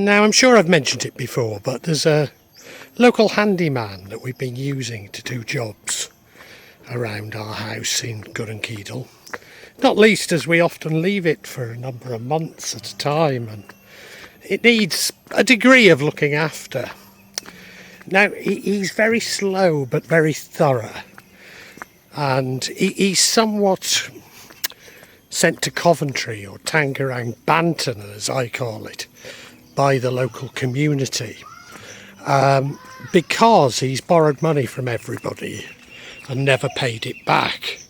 Now, I'm sure I've mentioned it before, but there's a local handyman that we've been using to do jobs around our house in Gurrenkeedle. Not least as we often leave it for a number of months at a time, and it needs a degree of looking after. Now, he's very slow but very thorough, and he's somewhat sent to Coventry, or Tangerang Banton as I call it, by the local community, because he's borrowed money from everybody and never paid it back.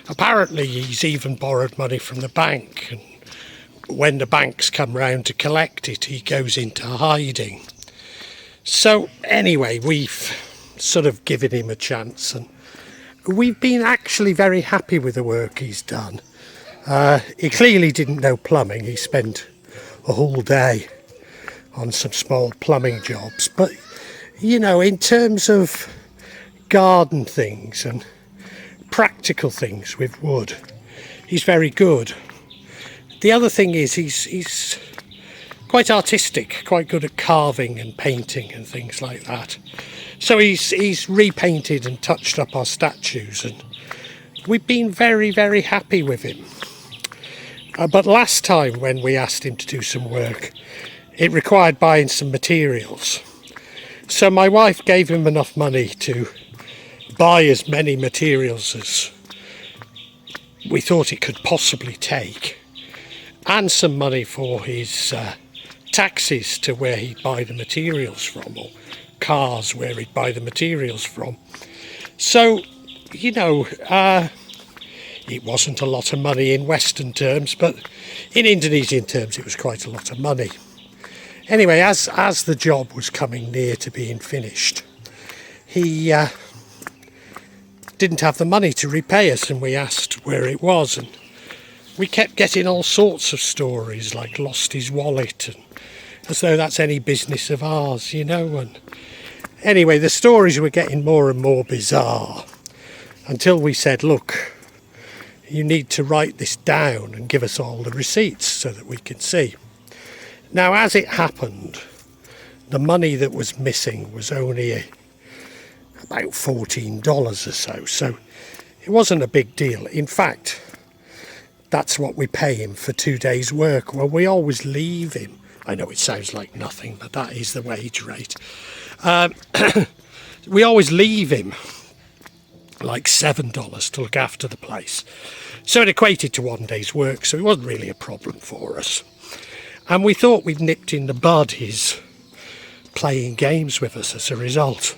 Apparently he's even borrowed money from the bank, and when the banks come round to collect it, he goes into hiding. So anyway, we've sort of given him a chance, and we've been actually very happy with the work he's done. He clearly didn't know plumbing. He spent a whole day on some small plumbing jobs, but you know, in terms of garden things and practical things with wood, he's very good. The other thing is he's quite artistic, quite good at carving and painting and things like that. So he's repainted and touched up our statues, and we've been very, very happy with him. But last time when we asked him to do some work, it required buying some materials. So my wife gave him enough money to buy as many materials as we thought it could possibly take, and some money for his taxis to where he'd buy the materials from, or cars where he'd buy the materials from. So, you know, it wasn't a lot of money in Western terms, but in Indonesian terms it was quite a lot of money. Anyway, as the job was coming near to being finished, he didn't have the money to repay us, and we asked where it was, and we kept getting all sorts of stories, like lost his wallet, and as though that's any business of ours, you know. And anyway, the stories were getting more and more bizarre, until we said, look, you need to write this down and give us all the receipts so that we can see. Now, as it happened, the money that was missing was only about $14 or so it wasn't a big deal. In fact, that's what we pay him for 2 days' work. Well, we always leave him. I know it sounds like nothing, but that is the wage rate. We always leave him like $7 to look after the place. So it equated to 1 day's work, so it wasn't really a problem for us. And we thought we'd nipped in the bud his playing games with us as a result.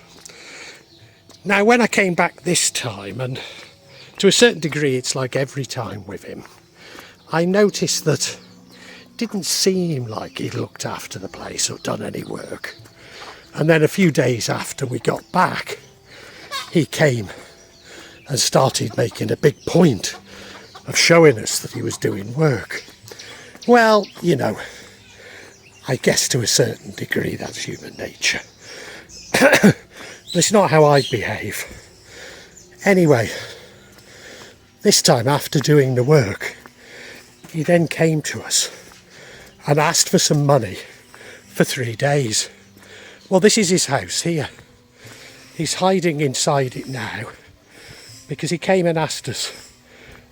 Now, when I came back this time, and to a certain degree it's like every time with him, I noticed that it didn't seem like he'd looked after the place or done any work. And then a few days after we got back, he came and started making a big point of showing us that he was doing work. Well, you know, I guess to a certain degree that's human nature. It's not how I'd behave. Anyway, this time after doing the work, he then came to us and asked for some money for 3 days. Well, this is his house here. He's hiding inside it now because he came and asked us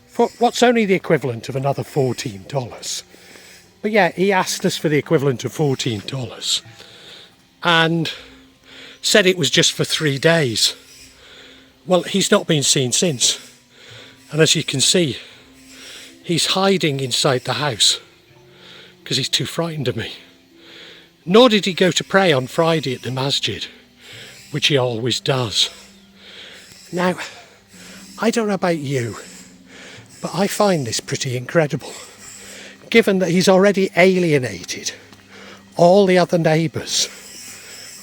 for what's only the equivalent of another $14. But yeah, he asked us for the equivalent of $14 and said it was just for 3 days. Well, he's not been seen since. And as you can see, he's hiding inside the house because he's too frightened of me. Nor did he go to pray on Friday at the masjid, which he always does. Now, I don't know about you, but I find this pretty incredible, given that he's already alienated all the other neighbours.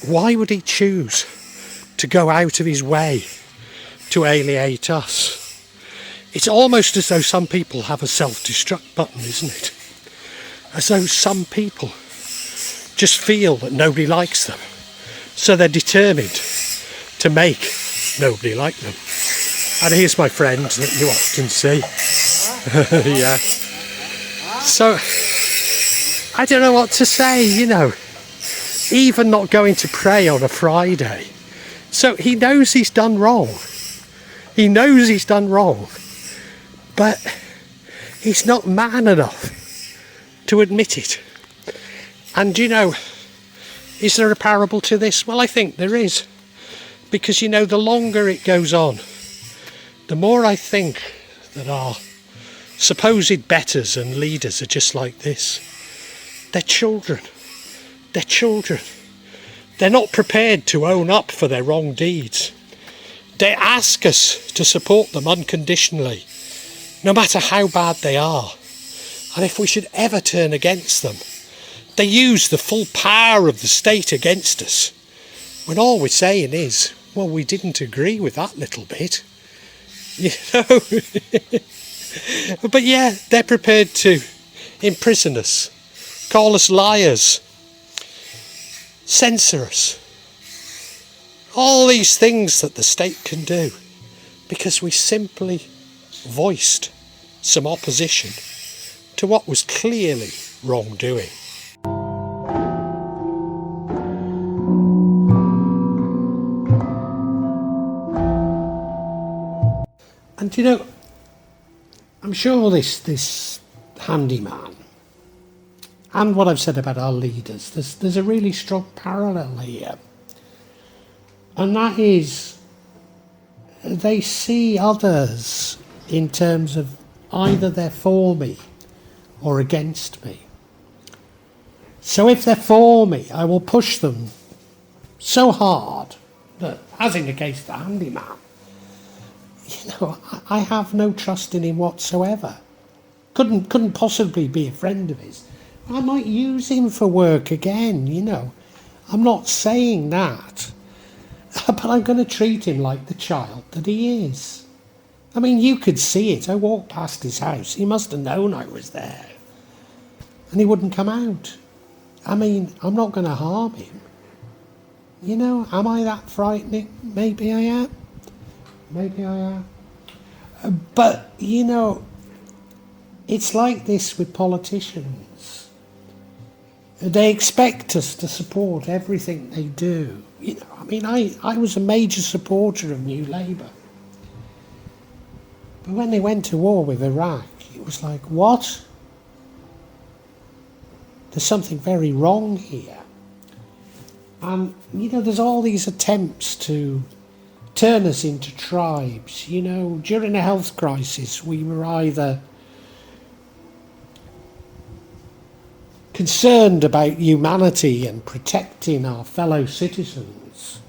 Why would he choose to go out of his way to alienate us? It's almost as though some people have a self-destruct button, isn't it? As though some people just feel that nobody likes them, so they're determined to make nobody like them. And here's my friend that you often see. Yeah. So, I don't know what to say, you know. even not going to pray on a Friday. So he knows he's done wrong. He knows he's done wrong. But he's not man enough to admit it. And is there a parable to this? Well, I think there is. Because, the longer it goes on, the more I think that our supposed betters and leaders are just like this. They're children. They're children. They're not prepared to own up for their wrong deeds. They ask us to support them unconditionally, no matter how bad they are. And if we should ever turn against them, they use the full power of the state against us, when all we're saying is, well, we didn't agree with that little bit. But yeah, they're prepared to imprison us, call us liars, censor us. All these things that the state can do because we simply voiced some opposition to what was clearly wrongdoing. And I'm sure this handyman and what I've said about our leaders, there's a really strong parallel here. And that is, they see others in terms of either they're for me or against me. So if they're for me, I will push them so hard that, as in the case of the handyman, I have no trust in him whatsoever. Couldn't possibly be a friend of his. I might use him for work again, I'm not saying that. But I'm going to treat him like the child that he is. I mean, you could see it. I walked past his house. He must have known I was there. And he wouldn't come out. I mean, I'm not going to harm him. Am I that frightening? Maybe I am. Maybe I am. But, it's like this with politicians. They expect us to support everything they do. I was a major supporter of New Labour. But when they went to war with Iraq, it was like, what? There's something very wrong here. And, there's all these attempts to turn us into tribes. During a health crisis, we were either concerned about humanity and protecting our fellow citizens,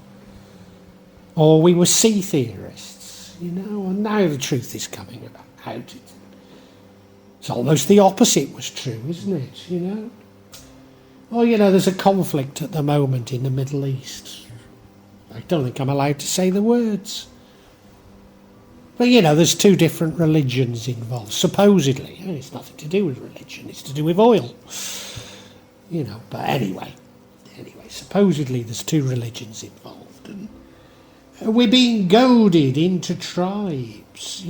or we were sea theorists, and now the truth is coming out. It's almost the opposite was true, isn't it, Well, there's a conflict at the moment in the Middle East. I don't think I'm allowed to say the words. But, there's two different religions involved, supposedly. It's nothing to do with religion, it's to do with oil. But anyway, supposedly there's two religions involved. And we're being goaded into tribes,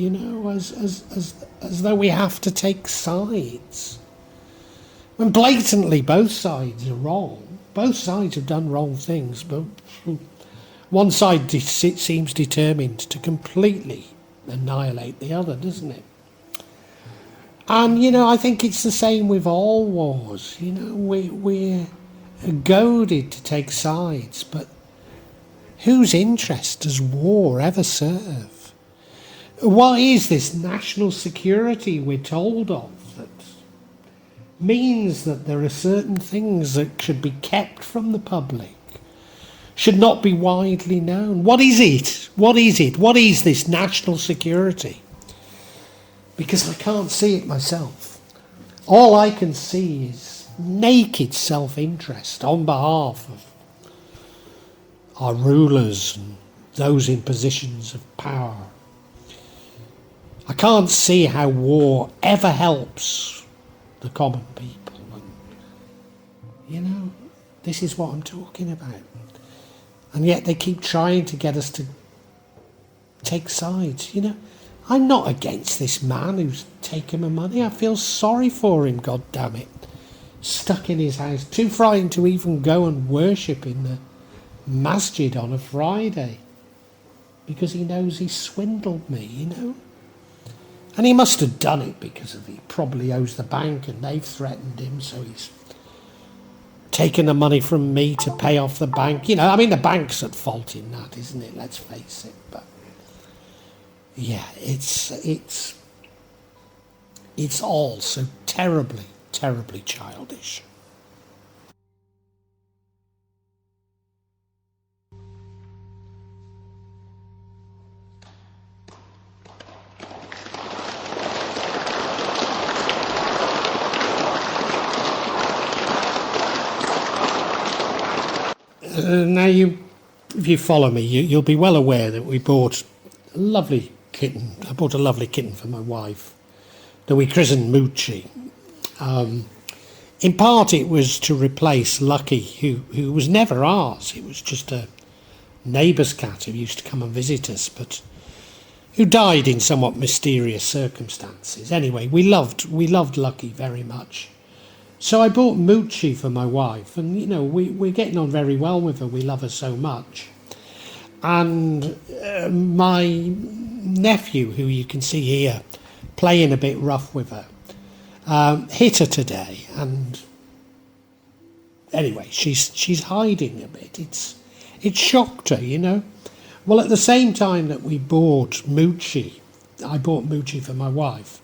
as though we have to take sides. When blatantly both sides are wrong. Both sides have done wrong things, but one side seems determined to completely annihilate the other, doesn't it? And, I think it's the same with all wars. We're goaded to take sides, but whose interest does war ever serve? What is this national security we're told of that means that there are certain things that should be kept from the public, should not be widely known? What is it? What is it? What is this national security? Because I can't see it myself. All I can see is naked self-interest on behalf of our rulers and those in positions of power. I can't see how war ever helps the common people. And, this is what I'm talking about. And yet they keep trying to get us to take sides, I'm not against this man who's taken my money. I feel sorry for him, God damn it. stuck in his house, too frightened to even go and worship in the masjid on a Friday, because he knows he swindled me, And he must have done it because he probably owes the bank and they've threatened him, so he's taken the money from me to pay off the bank. The bank's at fault in that, isn't it? Let's face it. But yeah, it's all so terribly, terribly childish. Now, if you follow me, you'll be well aware that we bought a lovely kitten. I bought a lovely kitten for my wife that we christened Moochie. In part, it was to replace Lucky, who was never ours. It was just a neighbour's cat who used to come and visit us, but who died in somewhat mysterious circumstances. Anyway, we loved Lucky very much. So I bought Moochie for my wife, and we're getting on very well with her. We love her so much. And my nephew, who you can see here, playing a bit rough with her, hit her today. And anyway, she's hiding a bit. It shocked her, Well, at the same time that we bought Moochie, I bought Moochie for my wife,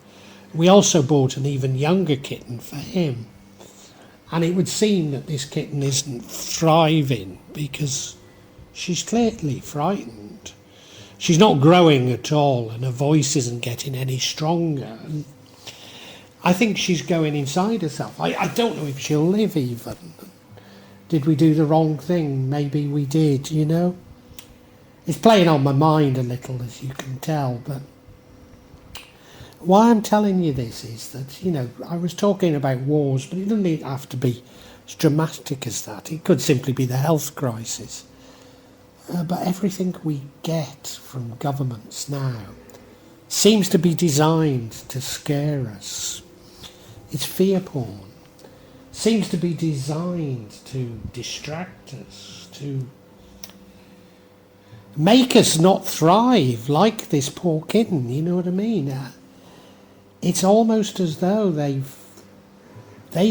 we also bought an even younger kitten for him. And it would seem that this kitten isn't thriving because she's clearly frightened. She's not growing at all, and her voice isn't getting any stronger. And I think she's going inside herself. I don't know if she'll live even. Did we do the wrong thing? Maybe we did, It's playing on my mind a little, as you can tell, but why I'm telling you this is that, I was talking about wars, but it doesn't have to be as dramatic as that. It could simply be the health crisis. But everything we get from governments now seems to be designed to scare us. It's fear porn. Seems to be designed to distract us, to make us not thrive like this poor kitten, you know what I mean? It's almost as though they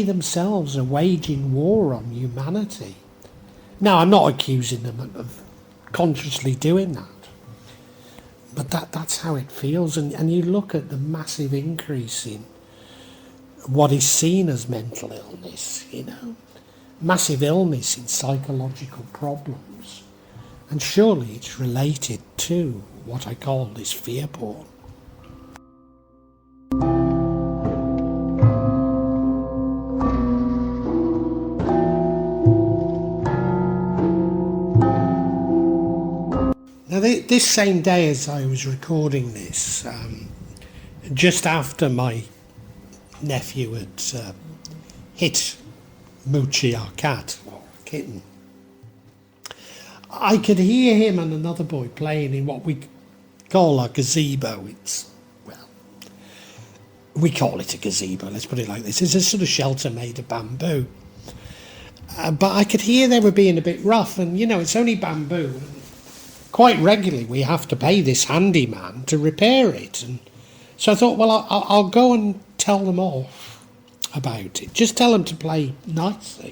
themselves are waging war on humanity. Now, I'm not accusing them of consciously doing that, but that's how it feels. And you look at the massive increase in what is seen as mental illness, massive illness in psychological problems, and surely it's related to what I call this fear porn. Now, this same day as I was recording this, just after my nephew had hit Moochie, our cat, or kitten, I could hear him and another boy playing in what we call a gazebo. We call it a gazebo, let's put it like this. It's a sort of shelter made of bamboo. But I could hear they were being a bit rough, and it's only bamboo. Quite regularly we have to pay this handyman to repair it. And so I thought, well, I'll go and tell them off about it. Just tell them to play nicer,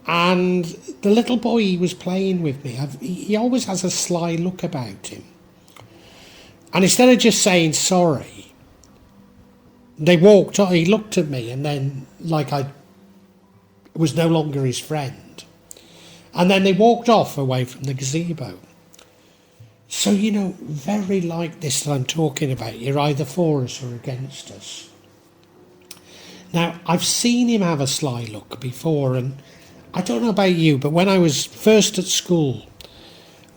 And the little boy he was playing with me, he always has a sly look about him. And instead of just saying sorry, they walked on, he looked at me, and then, like I was no longer his friend. And then they walked off away from the gazebo. So, very like this that I'm talking about, you're either for us or against us. Now, I've seen him have a sly look before, and I don't know about you, but when I was first at school,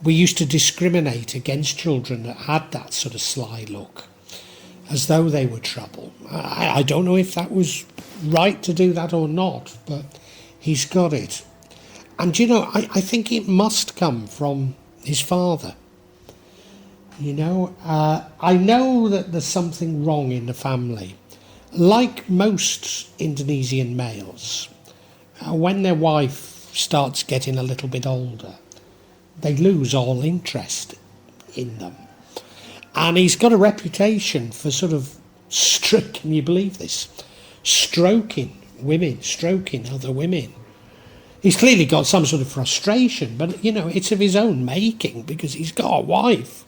we used to discriminate against children that had that sort of sly look, as though they were trouble. I don't know if that was right to do that or not, but he's got it. And I think it must come from his father. I know that there's something wrong in the family, Like most Indonesian males, when their wife starts getting a little bit older, they lose all interest in them. And he's got a reputation for sort of can you believe this? Stroking other women. He's clearly got some sort of frustration, but it's of his own making because he's got a wife.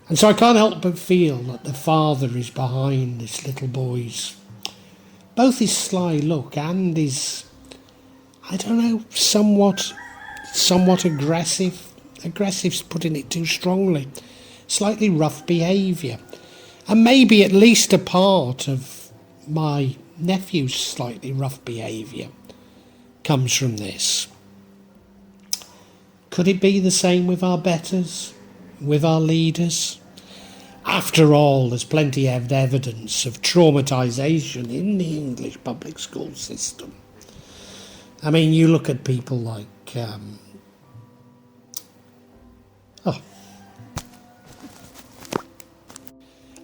And so I can't help but feel that the father is behind this little boy's, both his sly look and his, I don't know, somewhat aggressive. Aggressive's putting it too strongly. Slightly rough behaviour. And maybe at least a part of my nephew's slightly rough behaviour comes from this. Could it be the same with our betters? With our leaders? After all, there's plenty of evidence of traumatisation in the English public school system. I mean, you look at people like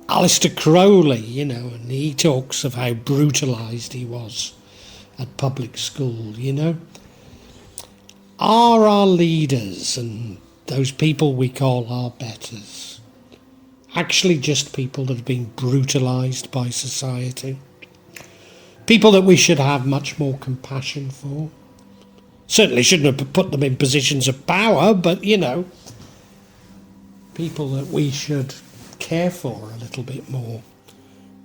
Alistair Crowley, and he talks of how brutalised he was at public school, Are our leaders and those people we call our betters actually just people that have been brutalised by society? People that we should have much more compassion for? Certainly shouldn't have put them in positions of power, but, people that we should care for a little bit more,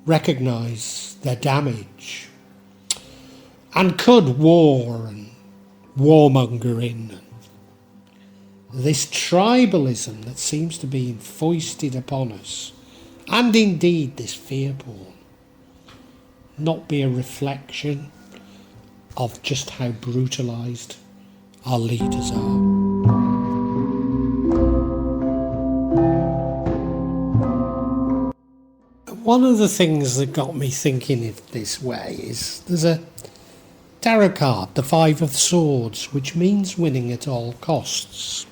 recognise their damage. And could war and warmongering, this tribalism that seems to be foisted upon us, and indeed this fear porn, not be a reflection of just how brutalised our leaders are? One of the things that got me thinking in this way is there's a tarot card, the Five of Swords, which means winning at all costs.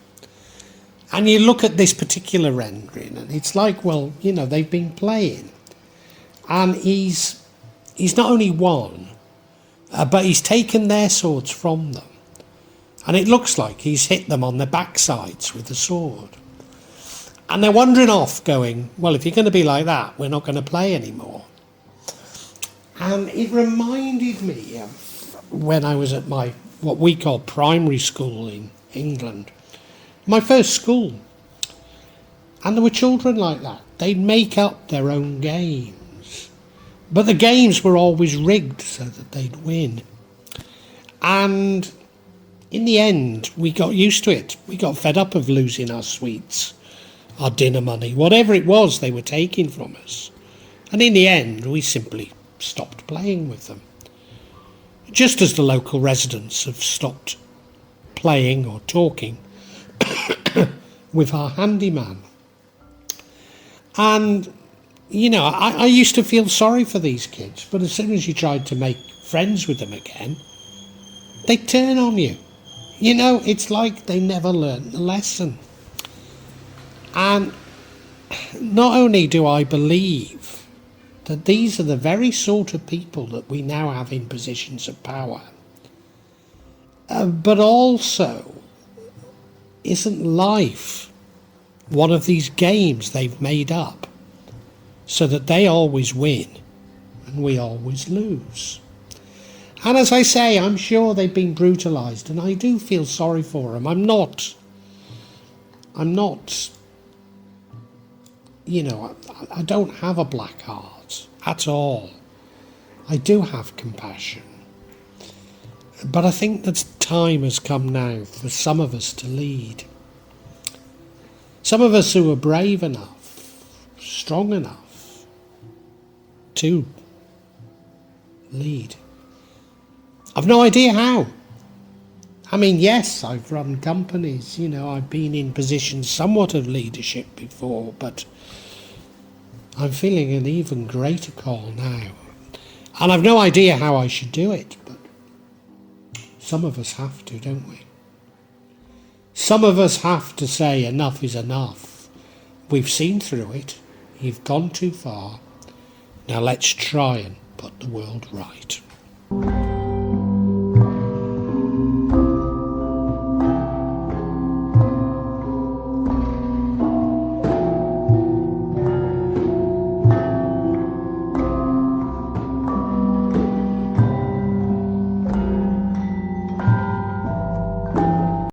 And you look at this particular rendering and it's like, well, they've been playing. And he's not only won, but he's taken their swords from them. And it looks like he's hit them on their backsides with the sword. And they're wandering off going, well, if you're going to be like that, we're not going to play anymore. And it reminded me of when I was at what we call primary school in England, my first school. And there were children like that. They'd make up their own games. But the games were always rigged so that they'd win. And in the end, we got used to it. We got fed up of losing our sweets, our dinner money, whatever it was they were taking from us. And in the end, we simply stopped playing with them. Just as the local residents have stopped playing or talking with our handyman. And, I used to feel sorry for these kids, but as soon as you tried to make friends with them again, they turn on you. It's like they never learned the lesson. And not only do I believe that these are the very sort of people that we now have in positions of power, but also, isn't life one of these games they've made up so that they always win and we always lose? And as I say, I'm sure they've been brutalised, and I do feel sorry for them. I'm not, I don't have a black heart at all. I do have compassion. But I think that time has come now for some of us to lead. Some of us who are brave enough, strong enough to lead. I've no idea how. I mean, yes, I've run companies, I've been in positions somewhat of leadership before, but I'm feeling an even greater call now. And I've no idea how I should do it, but some of us have to, don't we? Some of us have to say enough is enough. We've seen through it. You've gone too far. Now let's try and put the world right.